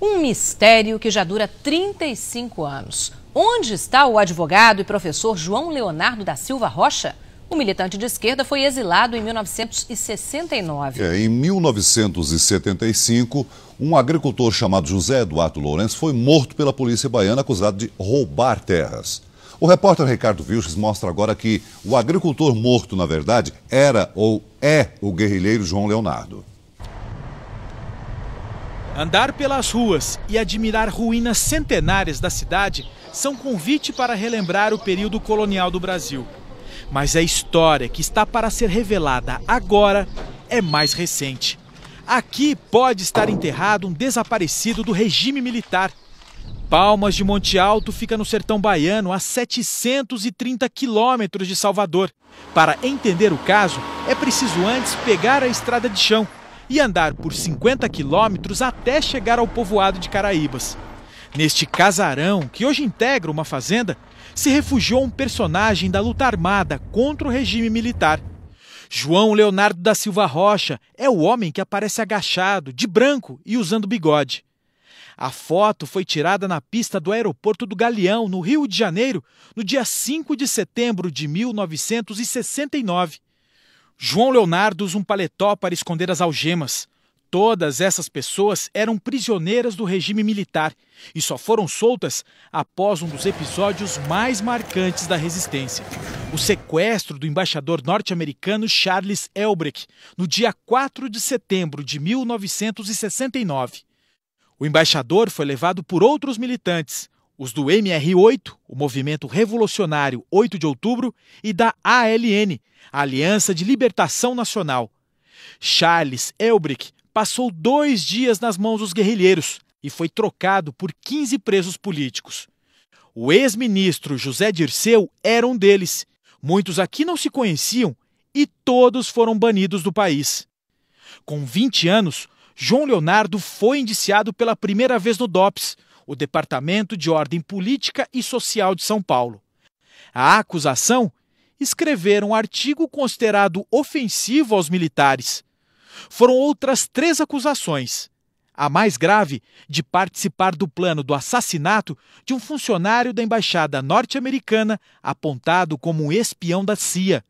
Um mistério que já dura 35 anos. Onde está o advogado e professor João Leonardo da Silva Rocha? O militante de esquerda foi exilado em 1969. Em 1975, um agricultor chamado José Eduardo Lourenço foi morto pela polícia baiana acusado de roubar terras. O repórter Ricardo Vilches mostra agora que o agricultor morto, na verdade, era ou é o guerrilheiro João Leonardo. Andar pelas ruas e admirar ruínas centenárias da cidade são convite para relembrar o período colonial do Brasil. Mas a história que está para ser revelada agora é mais recente. Aqui pode estar enterrado um desaparecido do regime militar. Palmas de Monte Alto fica no sertão baiano, a 730 quilômetros de Salvador. Para entender o caso, é preciso antes pegar a estrada de chão e andar por 50 quilômetros até chegar ao povoado de Caraíbas. Neste casarão, que hoje integra uma fazenda, se refugiou um personagem da luta armada contra o regime militar. João Leonardo da Silva Rocha é o homem que aparece agachado, de branco e usando bigode. A foto foi tirada na pista do aeroporto do Galeão, no Rio de Janeiro, no dia 5 de setembro de 1969. João Leonardo usa um paletó para esconder as algemas. Todas essas pessoas eram prisioneiras do regime militar e só foram soltas após um dos episódios mais marcantes da resistência: o sequestro do embaixador norte-americano Charles Elbrecht, no dia 4 de setembro de 1969. O embaixador foi levado por outros militantes, os do MR8, o Movimento Revolucionário 8 de Outubro, e da ALN, a Aliança de Libertação Nacional. Charles Elbrecht passou 2 dias nas mãos dos guerrilheiros e foi trocado por 15 presos políticos. O ex-ministro José Dirceu era um deles. Muitos aqui não se conheciam e todos foram banidos do país. Com 20 anos, João Leonardo foi indiciado pela primeira vez no DOPS, o Departamento de Ordem Política e Social de São Paulo. A acusação: escrever um artigo considerado ofensivo aos militares. Foram outras 3 acusações. A mais grave, de participar do plano do assassinato de um funcionário da Embaixada norte-americana apontado como um espião da CIA.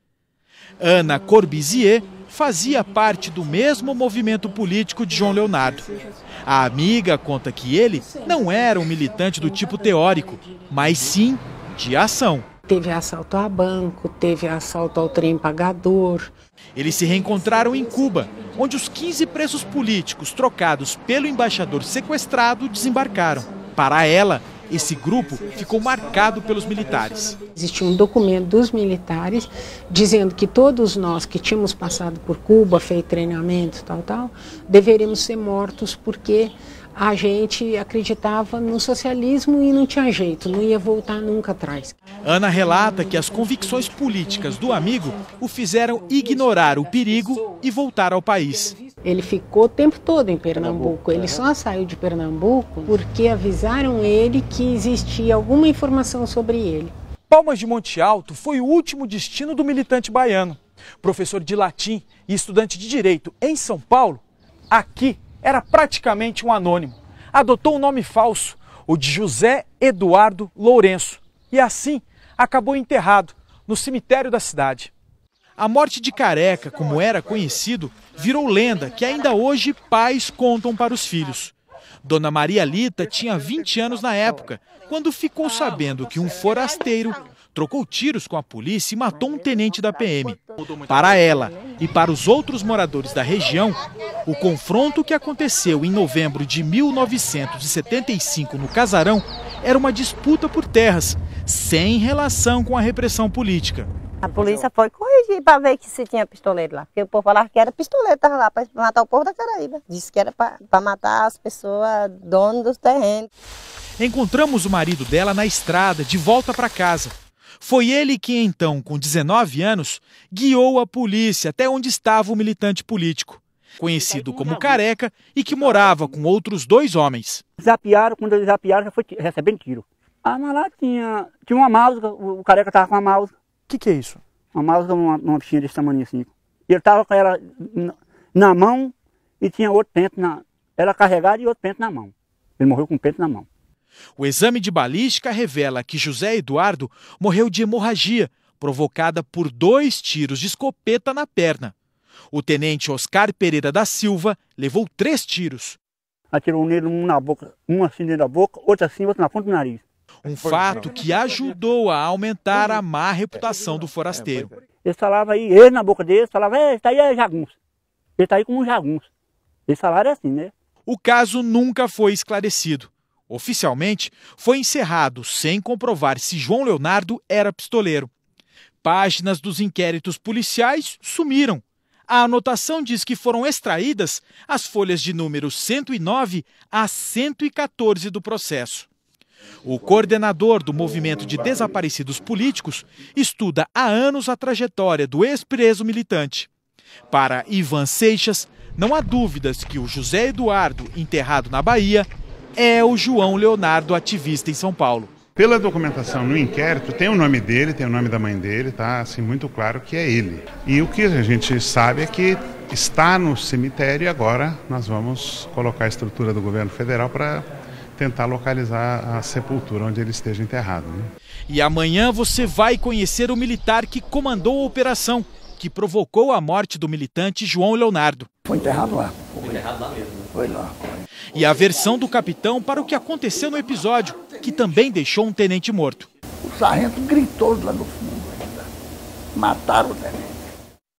Ana Corbusier fazia parte do mesmo movimento político de João Leonardo. A amiga conta que ele não era um militante do tipo teórico, mas sim de ação. Teve assalto a banco, teve assalto ao trem pagador. Eles se reencontraram em Cuba, onde os 15 presos políticos trocados pelo embaixador sequestrado desembarcaram. Para ela, esse grupo ficou marcado pelos militares. Existia um documento dos militares dizendo que todos nós que tínhamos passado por Cuba, feito treinamento, deveríamos ser mortos porque a gente acreditava no socialismo e não tinha jeito, não ia voltar nunca atrás. Ana relata que as convicções políticas do amigo o fizeram ignorar o perigo e voltar ao país. Ele ficou o tempo todo em Pernambuco. Ele só saiu de Pernambuco porque avisaram ele que existia alguma informação sobre ele. Palmas de Monte Alto foi o último destino do militante baiano. Professor de latim e estudante de direito em São Paulo, aqui era praticamente um anônimo. Adotou um nome falso, o de José Eduardo Lourenço, e assim acabou enterrado no cemitério da cidade. A morte de Careca, como era conhecido, virou lenda que ainda hoje pais contam para os filhos. Dona Maria Lita tinha 20 anos na época, quando ficou sabendo que um forasteiro trocou tiros com a polícia e matou um tenente da PM. Para ela e para os outros moradores da região, o confronto que aconteceu em novembro de 1975 no Casarão era uma disputa por terras, sem relação com a repressão política. A polícia foi corrigir para ver que se tinha pistoleiro lá, porque o povo falava que era pistoleiro, estava lá para matar o povo da Caraíba. Disse que era para matar as pessoas donas dos terrenos. Encontramos o marido dela na estrada, de volta para casa. Foi ele que então, com 19 anos, guiou a polícia até onde estava o militante político, conhecido como Careca e que morava com outros 2 homens. Zapearam, quando eles zapearam, já foi recebendo tiro. Ah, mas lá tinha uma mouse, o Careca estava com uma mouse. O que é isso? Uma mouse, uma bichinha desse tamanho assim. Ele estava com ela na mão e tinha outro pente ela carregada e outro pente na mão. Ele morreu com o peito na mão. O exame de balística revela que José Eduardo morreu de hemorragia, provocada por 2 tiros de escopeta na perna. O tenente Oscar Pereira da Silva levou 3 tiros. Atirou nele, um na boca, um assim dentro da boca, outro assim, outro na ponta do nariz. Um fato que ajudou a aumentar a má reputação do forasteiro. Eles falavam aí, ele na boca dele, falava, esse tá aí é jagunço. Ele tá aí como um jagunço. Esse salário é assim, né? O caso nunca foi esclarecido. Oficialmente, foi encerrado sem comprovar se João Leonardo era pistoleiro. Páginas dos inquéritos policiais sumiram. A anotação diz que foram extraídas as folhas de número 109 a 114 do processo. O coordenador do Movimento de Desaparecidos Políticos estuda há anos a trajetória do ex-preso militante. Para Ivan Seixas, não há dúvidas que o José Eduardo, enterrado na Bahia, é o João Leonardo ativista em São Paulo. Pela documentação no inquérito, tem o nome dele, tem o nome da mãe dele, tá assim muito claro que é ele. E o que a gente sabe é que está no cemitério e agora nós vamos colocar a estrutura do governo federal para tentar localizar a sepultura onde ele esteja enterrado, né? E amanhã você vai conhecer o militar que comandou a operação, que provocou a morte do militante João Leonardo. Foi enterrado lá. Foi enterrado lá mesmo. Foi lá. E a versão do capitão para o que aconteceu no episódio, que também deixou um tenente morto. O sargento gritou lá no fundo ainda. Mataram o tenente.